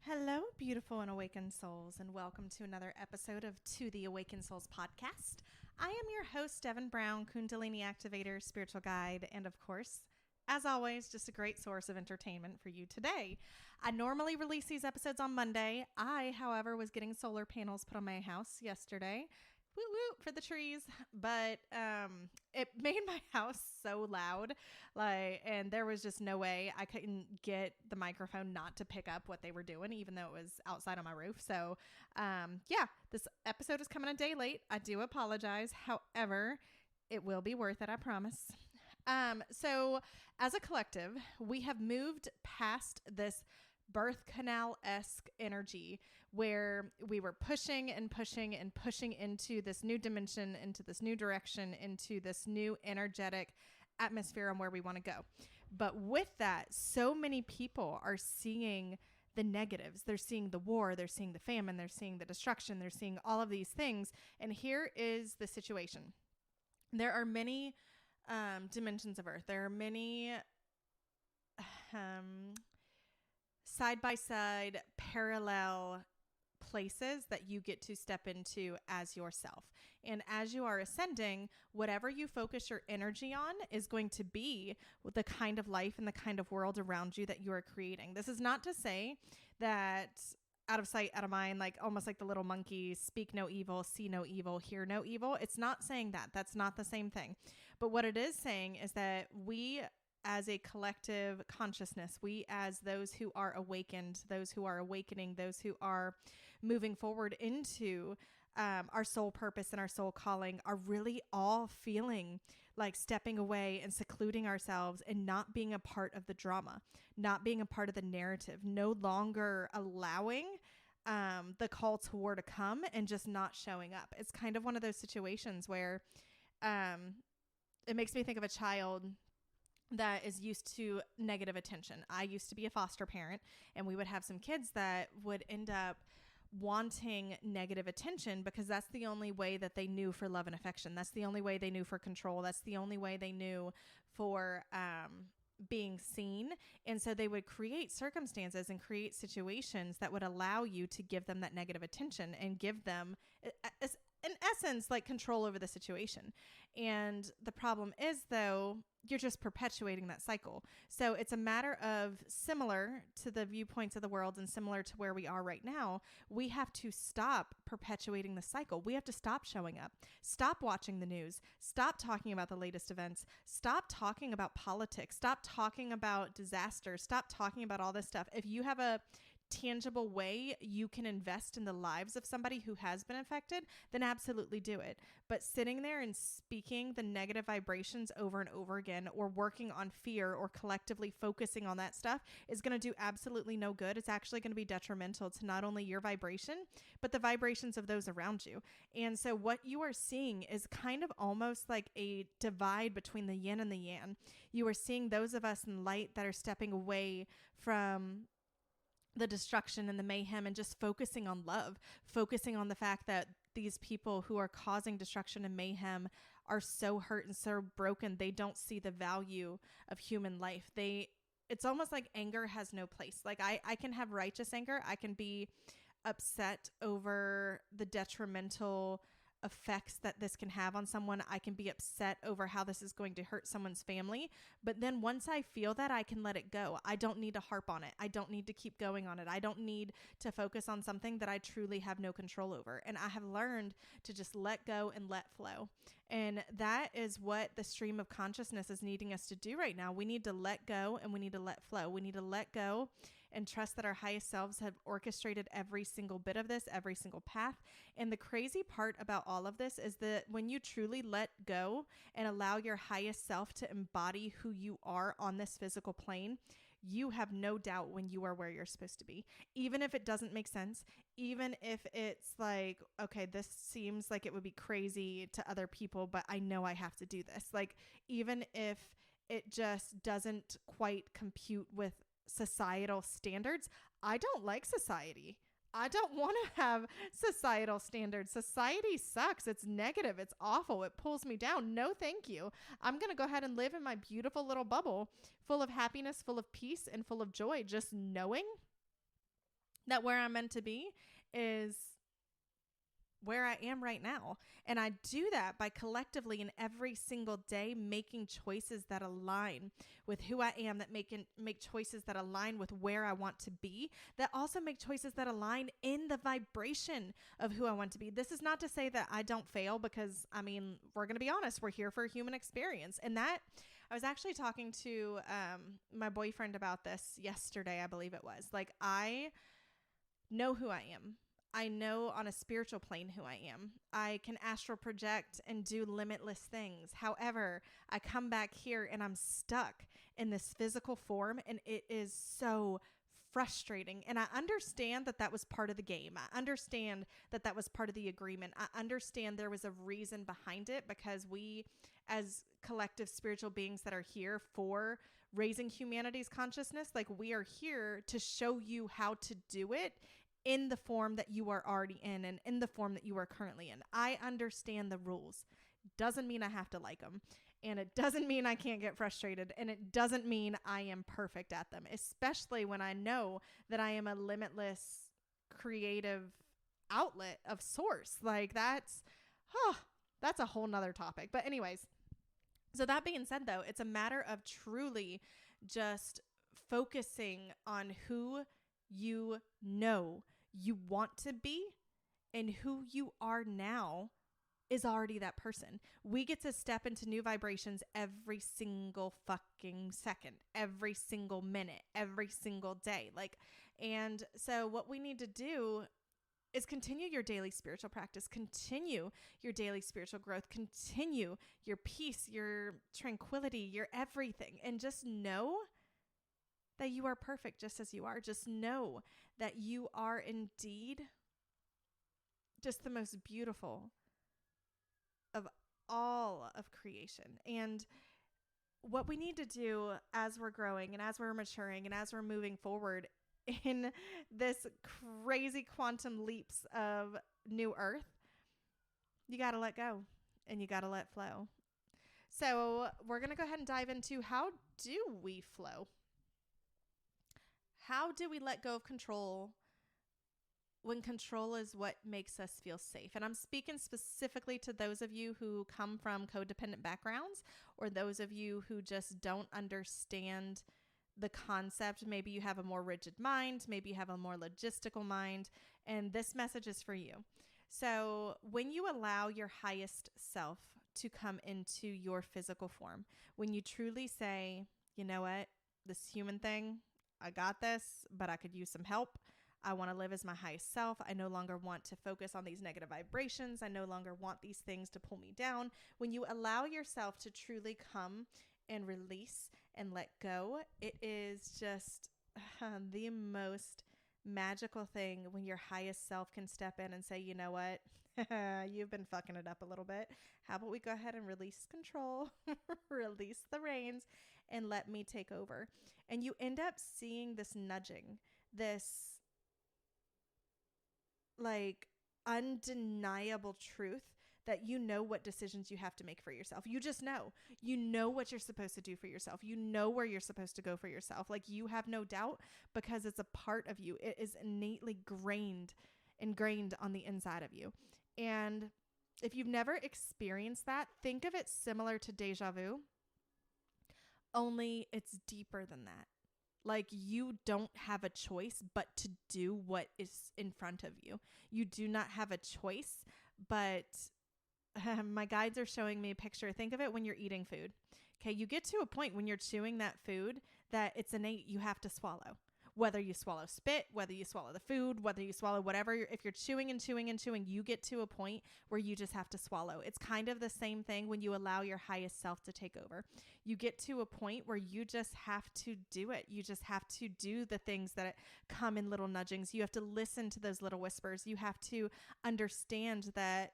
Hello, beautiful and awakened souls, and welcome to another episode of To the Awakened Souls podcast. I am your host, Devin Brown, Kundalini activator, spiritual guide, and of course, as always, just a great source of entertainment for you today. I normally release these episodes on Monday. I, however, was getting solar panels put on my house yesterday. Woo woo for the trees, but it made my house so loud, and there was just no way I couldn't get the microphone not to pick up what they were doing, even though it was outside on my roof. So, this episode is coming a day late. I do apologize. However, it will be worth it, I promise. So as a collective, we have moved past this birth canal-esque energy where we were pushing and pushing and pushing into this new dimension, into this new direction, into this new energetic atmosphere on where we want to go. But with that, so many people are seeing the negatives. They're seeing the war, they're seeing the famine, they're seeing the destruction, they're seeing all of these things. And here is the situation. There are many dimensions of Earth. There are many side-by-side parallel places that you get to step into as yourself. And as you are ascending, whatever you focus your energy on is going to be the kind of life and the kind of world around you that you are creating. This is not to say that out of sight, out of mind, like almost like the little monkey, speak no evil, see no evil, hear no evil. It's not saying that. That's not the same thing. But what it is saying is that we as a collective consciousness, we as those who are awakened, those who are awakening, those who are moving forward into our soul purpose and our soul calling are really all feeling like stepping away and secluding ourselves and not being a part of the drama, not being a part of the narrative, no longer allowing the call to war to come and just not showing up. It's kind of one of those situations where it makes me think of a child that is used to negative attention. I used to be a foster parent, and we would have some kids that would end up wanting negative attention because that's the only way that they knew for love and affection. That's the only way they knew for control. That's the only way they knew for being seen. And so they would create circumstances and create situations that would allow you to give them that negative attention and give them, in essence, like control over the situation. And the problem is, though, you're just perpetuating that cycle. So it's a matter of, similar to the viewpoints of the world and similar to where we are right now, we have to stop perpetuating the cycle. We have to stop showing up, stop watching the news, stop talking about the latest events, stop talking about politics, stop talking about disasters, stop talking about all this stuff. If you have a tangible way you can invest in the lives of somebody who has been affected, then absolutely do it. But sitting there and speaking the negative vibrations over and over again, or working on fear, or collectively focusing on that stuff is going to do absolutely no good. It's actually going to be detrimental to not only your vibration, but the vibrations of those around you. And so what you are seeing is kind of almost like a divide between the yin and the yang. You are seeing those of us in light that are stepping away from the destruction and the mayhem and just focusing on love, focusing on the fact that these people who are causing destruction and mayhem are so hurt and so broken, they don't see the value of human life. It's almost like anger has no place. Like I can have righteous anger. I can be upset over the detrimental effects that this can have on someone. I can be upset over how this is going to hurt someone's family. But then once I feel that, I can let it go. I don't need to harp on it. I don't need to keep going on it. I don't need to focus on something that I truly have no control over. And I have learned to just let go and let flow. And that is what the stream of consciousness is needing us to do right now. We need to let go and we need to let flow. We need to let go and trust that our highest selves have orchestrated every single bit of this, every single path. And the crazy part about all of this is that when you truly let go and allow your highest self to embody who you are on this physical plane, you have no doubt when you are where you're supposed to be. Even if it doesn't make sense, even if it's like, okay, this seems like it would be crazy to other people, but I know I have to do this. Like, even if it just doesn't quite compute with societal standards, I don't like society. I don't want to have societal standards. Society sucks. It's negative. It's awful. It pulls me down. No, thank you. I'm going to go ahead and live in my beautiful little bubble full of happiness, full of peace, and full of joy, just knowing that where I'm meant to be is where I am right now. And I do that by collectively in every single day making choices that align with who I am, that make choices that align with where I want to be, that also make choices that align in the vibration of who I want to be. This is not to say that I don't fail, because I mean, we're going to be honest, we're here for a human experience. And that I was actually talking to my boyfriend about this yesterday, I believe it was. Like, I know who I am. I know on a spiritual plane who I am. I can astral project and do limitless things. However, I come back here and I'm stuck in this physical form, and it is so frustrating. And I understand that that was part of the game. I understand that that was part of the agreement. I understand there was a reason behind it, because we, as collective spiritual beings that are here for raising humanity's consciousness, like, we are here to show you how to do it in the form that you are already in and in the form that you are currently in. I understand the rules. Doesn't mean I have to like them. And it doesn't mean I can't get frustrated. And it doesn't mean I am perfect at them, especially when I know that I am a limitless creative outlet of source. Like, that's a whole nother topic. But anyways, so that being said, though, it's a matter of truly just focusing on who you know you want to be, and who you are now is already that person. We get to step into new vibrations every single fucking second, every single minute, every single day. Like, and so what we need to do is continue your daily spiritual practice, continue your daily spiritual growth, continue your peace, your tranquility, your everything, and just know that you are perfect just as you are. Just know that you are indeed just the most beautiful of all of creation. And what we need to do as we're growing and as we're maturing and as we're moving forward in this crazy quantum leaps of new earth, you got to let go and you got to let flow. So we're going to go ahead and dive into, how do we flow? How do we let go of control when control is what makes us feel safe? And I'm speaking specifically to those of you who come from codependent backgrounds, or those of you who just don't understand the concept. Maybe you have a more rigid mind, maybe you have a more logistical mind, and this message is for you. So when you allow your highest self to come into your physical form, when you truly say, you know what, this human thing, I got this, but I could use some help. I want to live as my highest self. I no longer want to focus on these negative vibrations. I no longer want these things to pull me down. When you allow yourself to truly come and release and let go, it is just the most magical thing when your highest self can step in and say, you know what, you've been fucking it up a little bit. How about we go ahead and release control, release the reins, and let me take over. And you end up seeing this nudging, this like undeniable truth that you know what decisions you have to make for yourself. You just know. You know what you're supposed to do for yourself. You know where you're supposed to go for yourself. Like, you have no doubt, because it's a part of you. It is innately ingrained on the inside of you. And if you've never experienced that, think of it similar to deja vu, only it's deeper than that. Like, you don't have a choice but to do what is in front of you. You do not have a choice, but my guides are showing me a picture. Think of it when you're eating food. Okay, you get to a point when you're chewing that food that it's innate, you have to swallow. Whether you swallow spit, whether you swallow the food, whether you swallow whatever, if you're chewing and chewing and chewing, you get to a point where you just have to swallow. It's kind of the same thing when you allow your highest self to take over. You get to a point where you just have to do it. You just have to do the things that come in little nudgings. You have to listen to those little whispers. You have to understand that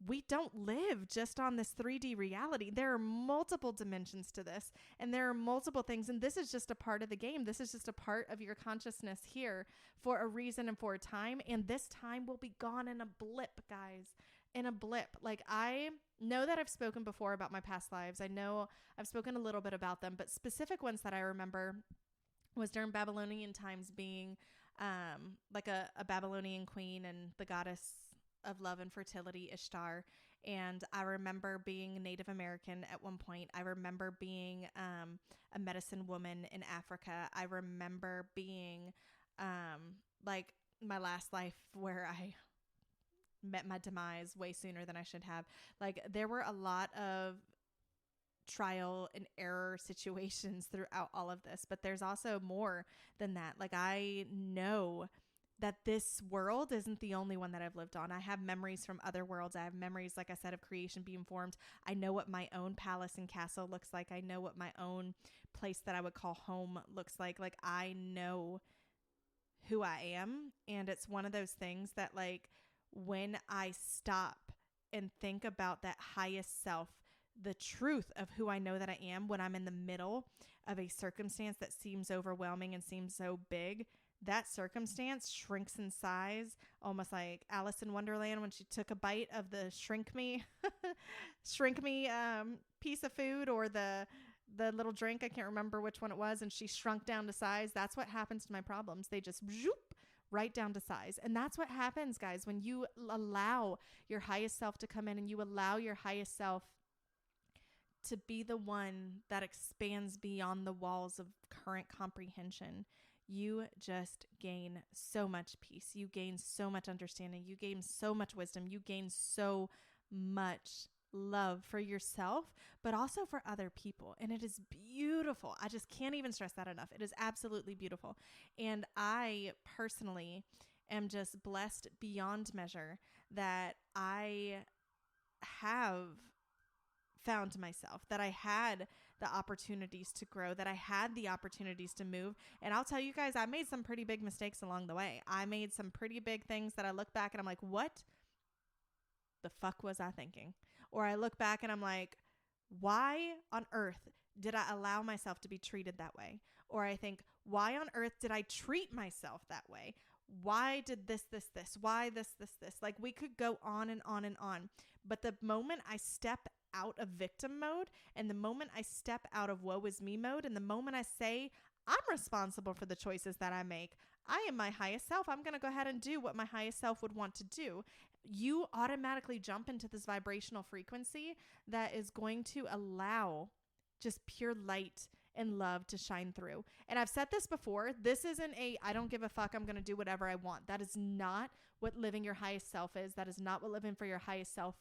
we don't live just on this 3D reality. There are multiple dimensions to this, and there are multiple things. And this is just a part of the game. This is just a part of your consciousness here for a reason and for a time. And this time will be gone in a blip, guys, in a blip. Like, I know that I've spoken before about my past lives. I know I've spoken a little bit about them, but specific ones that I remember was during Babylonian times, being like a Babylonian queen and the goddess of love and fertility, Ishtar. And I remember being Native American at one point. I remember being a medicine woman in Africa. I remember being like my last life where I met my demise way sooner than I should have. Like there were a lot of trial and error situations throughout all of this, but there's also more than that. Like I know that this world isn't the only one that I've lived on. I have memories from other worlds. I have memories, like I said, of creation being formed. I know what my own palace and castle looks like. I know what my own place that I would call home looks like. Like I know who I am. And it's one of those things that like when I stop and think about that highest self, the truth of who I know that I am when I'm in the middle of a circumstance that seems overwhelming and seems so big, that circumstance shrinks in size, almost like Alice in Wonderland when she took a bite of the shrink me piece of food, or the little drink. I can't remember which one it was. And she shrunk down to size. That's what happens to my problems. They just zoop right down to size. And that's what happens, guys, when you allow your highest self to come in and you allow your highest self to be the one that expands beyond the walls of current comprehension. You just gain so much peace. You gain so much understanding. You gain so much wisdom. You gain so much love for yourself, but also for other people. And it is beautiful. I just can't even stress that enough. It is absolutely beautiful. And I personally am just blessed beyond measure that I have found myself, that I had the opportunities to grow, that I had the opportunities to move. And I'll tell you guys, I made some pretty big mistakes along the way. I made some pretty big things that I look back and I'm like, what the fuck was I thinking? Or I look back and I'm like, why on earth did I allow myself to be treated that way? Or I think, why on earth did I treat myself that way? Why did this? Why this? Like we could go on and on and on. But the moment I step out of victim mode, and the moment I step out of woe is me mode, and the moment I say I'm responsible for the choices that I make, I am my highest self, I'm going to go ahead and do what my highest self would want to do, you automatically jump into this vibrational frequency that is going to allow just pure light and love to shine through. And I've said this before, this isn't a I don't give a fuck, I'm going to do whatever I want. That is not what living your highest self is. That is not what living for your highest self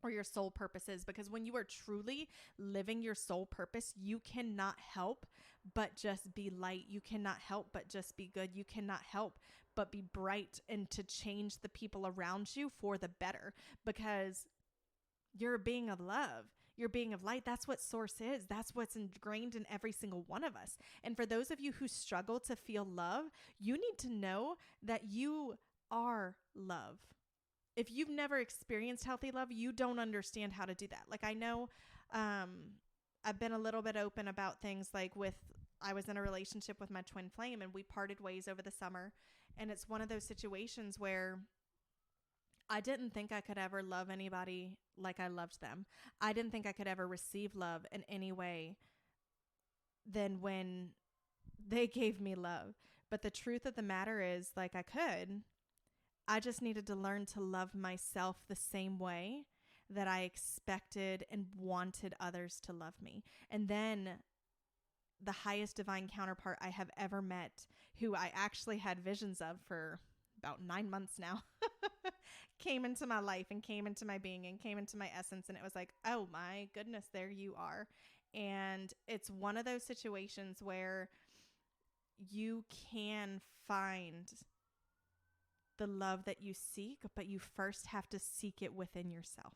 or your soul purpose is. Because when you are truly living your soul purpose, you cannot help but just be light. You cannot help but just be good. You cannot help but be bright and to change the people around you for the better, because you're a being of love. You're a being of light. That's what source is. That's what's ingrained in every single one of us. And for those of you who struggle to feel love, you need to know that you are love. If you've never experienced healthy love, you don't understand how to do that. Like I know I've been a little bit open about things like I was in a relationship with my twin flame and we parted ways over the summer. And it's one of those situations where I didn't think I could ever love anybody like I loved them. I didn't think I could ever receive love in any way than when they gave me love. But the truth of the matter is, like, I just needed to learn to love myself the same way that I expected and wanted others to love me. And then the highest divine counterpart I have ever met, who I actually had visions of for about 9 months now, came into my life and came into my being and came into my essence. And it was like, oh my goodness, there you are. And it's one of those situations where you can find the love that you seek, but you first have to seek it within yourself.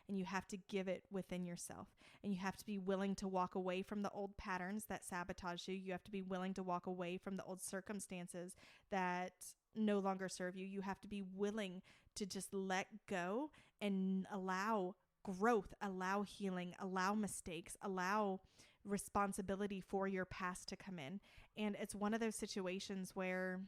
And you have to give it within yourself. And you have to be willing to walk away from the old patterns that sabotage you. You have to be willing to walk away from the old circumstances that no longer serve you. You have to be willing to just let go and allow growth, allow healing, allow mistakes, allow responsibility for your past to come in. And it's one of those situations where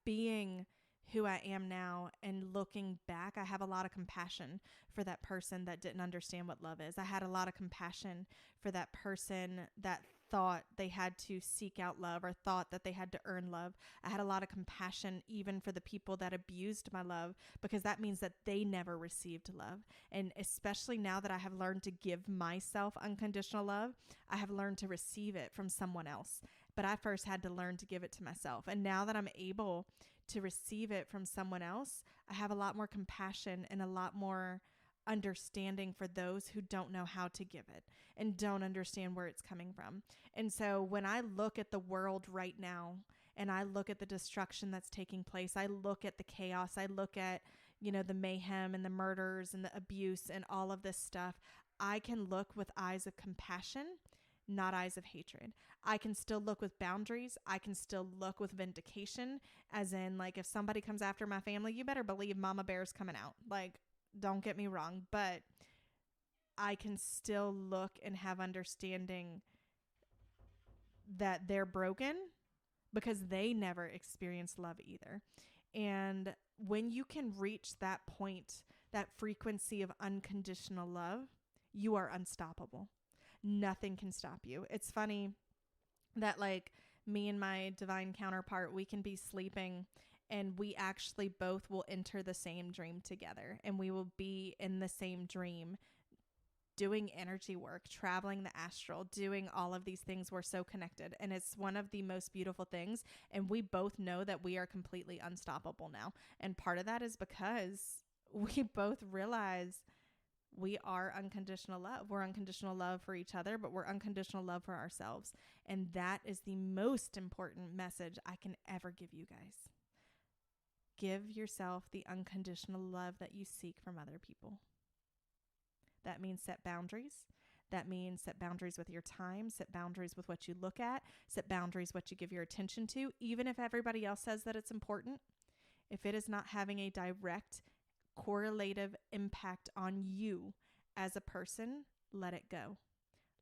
being who I am now and looking back, I have a lot of compassion for that person that didn't understand what love is. I had a lot of compassion for that person that thought they had to seek out love or thought that they had to earn love. I had a lot of compassion even for the people that abused my love, because that means that they never received love. And especially now that I have learned to give myself unconditional love, I have learned to receive it from someone else. But I first had to learn to give it to myself. And now that I'm able to receive it from someone else, I have a lot more compassion and a lot more understanding for those who don't know how to give it and don't understand where it's coming from. And so when I look at the world right now and I look at the destruction that's taking place, I look at the chaos, I look at, the mayhem and the murders and the abuse and all of this stuff, I can look with eyes of compassion, not eyes of hatred. I can still look with boundaries. I can still look with vindication, as in, like, if somebody comes after my family, you better believe Mama Bear's coming out. Like, don't get me wrong, but I can still look and have understanding that they're broken because they never experienced love either. And when you can reach that point, that frequency of unconditional love, you are unstoppable. Nothing can stop you. It's funny that, like, me and my divine counterpart, we can be sleeping and we actually both will enter the same dream together, and we will be in the same dream doing energy work, traveling the astral, doing all of these things. We're so connected, and it's one of the most beautiful things. And we both know that we are completely unstoppable now. And part of that is because we both realize we are unconditional love. We're unconditional love for each other, but we're unconditional love for ourselves. And that is the most important message I can ever give you guys. Give yourself the unconditional love that you seek from other people. That means set boundaries. That means set boundaries with your time, set boundaries with what you look at, set boundaries what you give your attention to, even if everybody else says that it's important. If it is not having a direct correlative impact on you as a person, let it go.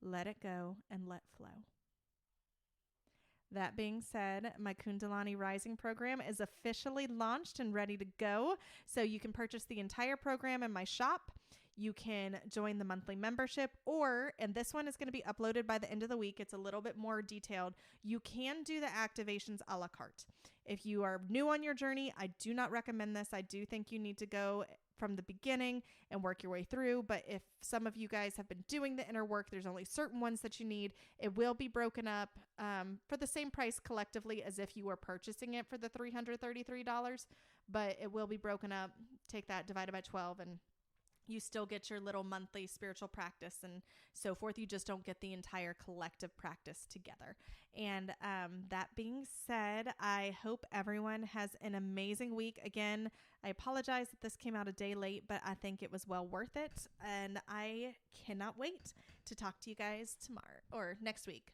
Let it go and let flow. That being said, my Kundalini Rising program is officially launched and ready to go. So you can purchase the entire program in my shop. You can join the monthly membership, and this one is going to be uploaded by the end of the week. It's a little bit more detailed. You can do the activations a la carte. If you are new on your journey, I do not recommend this. I do think you need to go from the beginning and work your way through. But if some of you guys have been doing the inner work, there's only certain ones that you need. It will be broken up for the same price collectively as if you were purchasing it for the $333, but it will be broken up. Take that, divide it by 12, and you still get your little monthly spiritual practice and so forth. You just don't get the entire collective practice together. And that being said, I hope everyone has an amazing week. Again, I apologize that this came out a day late, but I think it was well worth it. And I cannot wait to talk to you guys tomorrow or next week.